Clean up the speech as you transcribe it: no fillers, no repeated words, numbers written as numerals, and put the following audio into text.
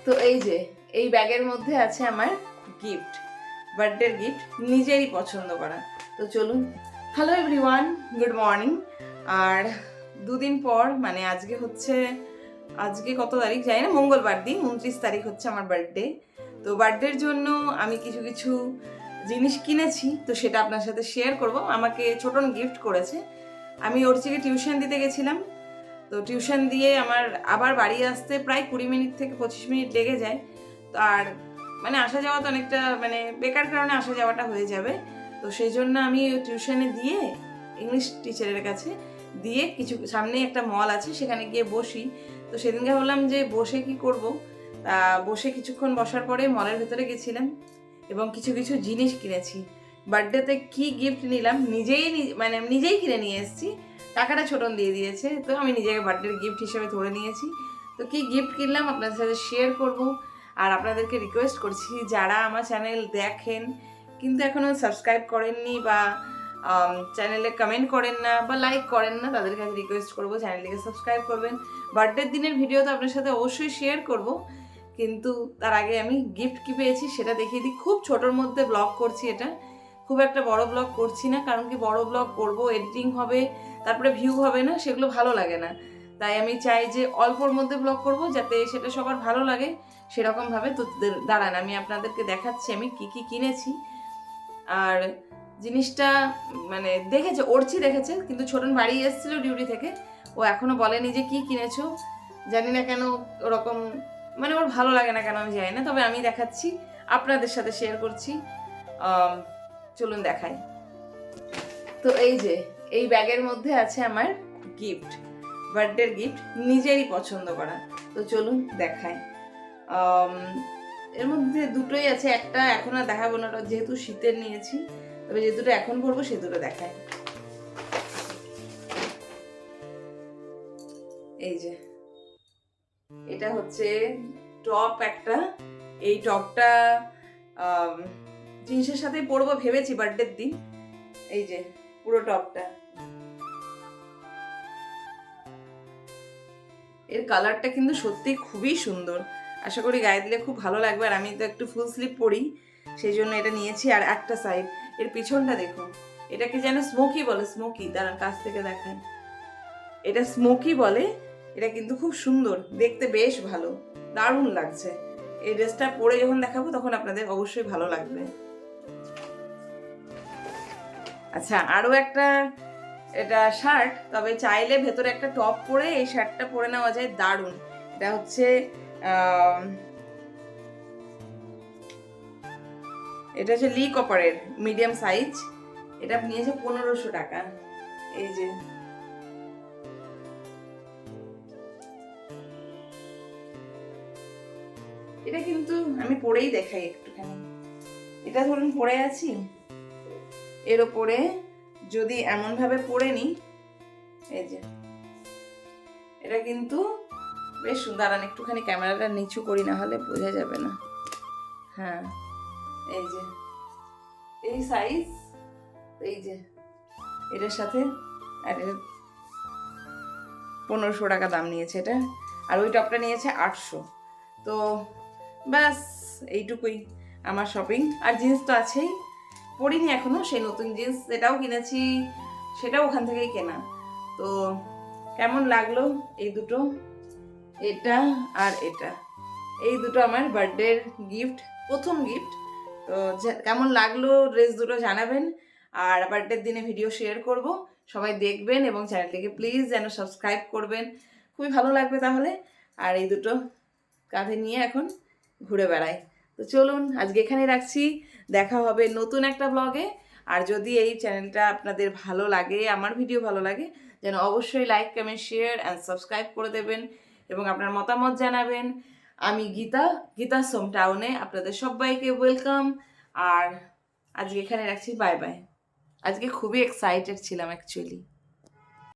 তো এই ব্যাগের মধ্যে আছে আমার গিফট, বার্থডের গিফট, নিজেরই পছন্দ করা। তো চলুন। Hello everyone, good morning. আর দুদিন পর মানে আজকে কত তারিখ জানি না, মঙ্গলবার দিন 29 তারিখ হচ্ছে আমার বার্থডে। তো বার্থডের জন্য আমি কিছু জিনিস কিনেছি, তো সেটা আপনার সাথে শেয়ার করব। আমাকে ছোটন গিফট করেছে। আমি ওর থেকে টিউশন দিতে গেছিলাম, তো টিউশন দিয়ে আমার আবার বাড়ি আসতে প্রায় 20 মিনিট থেকে 25 মিনিট লেগে যায়। তো আর মানে আসা যাওয়া তো অনেকটা মানে বেকার কারণে আসা যাওয়াটা হয়ে যাবে। তো সেই জন্য আমি টিউশনে দিয়ে ইংলিশ টিচারের কাছে দিয়ে কিছু সামনেই একটা মল আছে, সেখানে গিয়ে বসি। তো সেদিনকে ভাবলাম যে বসে কি করব, তা বসে কিছুক্ষণ বসার পরে মলের ভেতরে গেছিলাম এবং কিছু জিনিস কিনেছি। বার্থডেতে কি গিফট নিলাম নিজেই কিনে নিয়ে এসেছি, টাকাটা ছোটন দিয়ে দিয়েছে, তো আমি নিজেকে বার্থডের গিফট হিসেবে ধরে নিয়েছি। তো কি গিফট কিনলাম আপনাদের সাথে শেয়ার করব। আর আপনাদেরকে রিকোয়েস্ট করছি, যারা আমার চ্যানেল দেখেন কিন্তু এখনও সাবস্ক্রাইব করেননি বা চ্যানেলে কমেন্ট করেন না বা লাইক করেন না, তাদের কাছে রিকোয়েস্ট করবো চ্যানেলটিকে সাবস্ক্রাইব করবেন। বার্থডের দিনের ভিডিও তো আপনার সাথে অবশ্যই শেয়ার করব, কিন্তু তার আগে আমি গিফট কি পেয়েছি সেটা দেখিয়ে দিই। খুব ছোটোর মধ্যে ব্লগ করছি, এটা খুব একটা বড় ব্লগ করছি না, কারণ কি বড় ব্লগ করব, এডিটিং হবে, তারপরে ভিউ হবে না, সেগুলো ভালো লাগে না। তাই আমি চাই যে অল্পর মধ্যে ব্লগ করব, যাতে সেটা সবার ভালো লাগে সেরকমভাবে। তো দাঁড়ান, আমি আপনাদেরকে দেখাচ্ছি আমি কি কিনেছি। আর জিনিসটা মানে দেখেছে, কিন্তু ছোটন বাড়ি এসেছিল ডিউটি থেকে, ও এখনো বলেনি যে কি কিনেছো। জানি না কেন ওরকম, মানে ওর ভালো লাগে না কেন আমি জানি না, তবে আমি দেখাচ্ছি, আপনাদের সাথে শেয়ার করছি। চলুন দেখাই। তো এই ব্যাগের মধ্যে আছে আমার গিফট, বার্থডের গিফট, নিজেরই পছন্দ করা। তো চলুন দেখাই। এর মধ্যে দুটোই আছে, একটা এখন আর দেখাবো না যেহেতু শীতের নিয়েছি, তবে যে দুটো এখন পরবো সে দুটো দেখাই। এটা হচ্ছে টপ একটা। এই টপটা জিন্সের সাথে পরবো ভেবেছি বার্থডের দিন। পুরো টপটা, এর কালারটা কিন্তু সত্যি খুবই সুন্দর, আশা করি গায়ে দিলে খুব ভালো লাগবে। আর আমি তো একটু ফুল স্লিভ পরি, সেই জন্য এটা নিয়েছি। আর একটা সাইড, এর পিছনটা দেখুন, এটাকে যেন স্মোকি বলে, স্মোকি, তার কাছ থেকে দেখায়, এটা স্মোকি বলে। এটা কিন্তু খুব সুন্দর দেখতে, বেশ ভালো, দারুণ লাগছে। এই ড্রেসটা পরে যখন দেখাবো তখন আপনাদের অবশ্যই ভালো লাগবে। আচ্ছা, আরও একটা, এটা শার্ট, তবে চাইলে ভেতরে একটা টপ পরে এই শার্টটা পরে নেওয়া যায়, দারুণ। এটা হচ্ছে লি কপারের মিডিয়াম সাইজ, এটা নিয়েছে 1500 টাকা। এটা কিন্তু আমি পরেই দেখাই একটুখানি। এটা ধরুন পরে আছি, এর ওপরে যদি এমন ভাবে পরে নি, এটা কিন্তু বেশ সুন্দর। আর একটুখানি ক্যামেরাটা নিচু করি, না হলে বোঝা যাবে না। হ্যাঁ, এই সাইজ, এটার সাথে 1500 টাকা দাম নিয়েছে এটা। আর ওই টপটা নিয়েছে 800। তো ব্যাস এইটুকুই আমার শপিং। আর জিন্স তো আছেই, পরিনি এখনো, সেই নতুন জিন্স সেটাও কিনেছি, সেটাও ওখান থেকেই কেনা। তো কেমন লাগলো এই দুটো, এটা আর এটা, এই দুটো আমার বার্থডের গিফট, প্রথম গিফট। তো কেমন লাগলো ড্রেস দুটো জানাবেন। আর বার্থডের দিনে ভিডিও শেয়ার করব, সবাই দেখবেন এবং চ্যানেলটিকে প্লিজ যেন সাবস্ক্রাইব করবেন, খুবই ভালো লাগবে তাহলে। আর এই দুটো কাঁধে নিয়ে এখন ঘুরে বেড়াই। তো চলুন আজকে এখানে রাখছি, দেখা হবে নতুন একটা ব্লগে। আর যদি এই চ্যানেলটা আপনাদের ভালো লাগে, আমার ভিডিও ভালো লাগে, যেন অবশ্যই like, comment, share and subscribe করে দেবেন এবং আপনার মতামত জানাবেন। আমি গীতা সোম টাউনে আপনাদের সবাইকে ওয়েলকাম। আর আজকে এখানে রাখছি, বাই বাই। আজকে খুবই এক্সাইটেড ছিলাম অ্যাকচুয়ালি।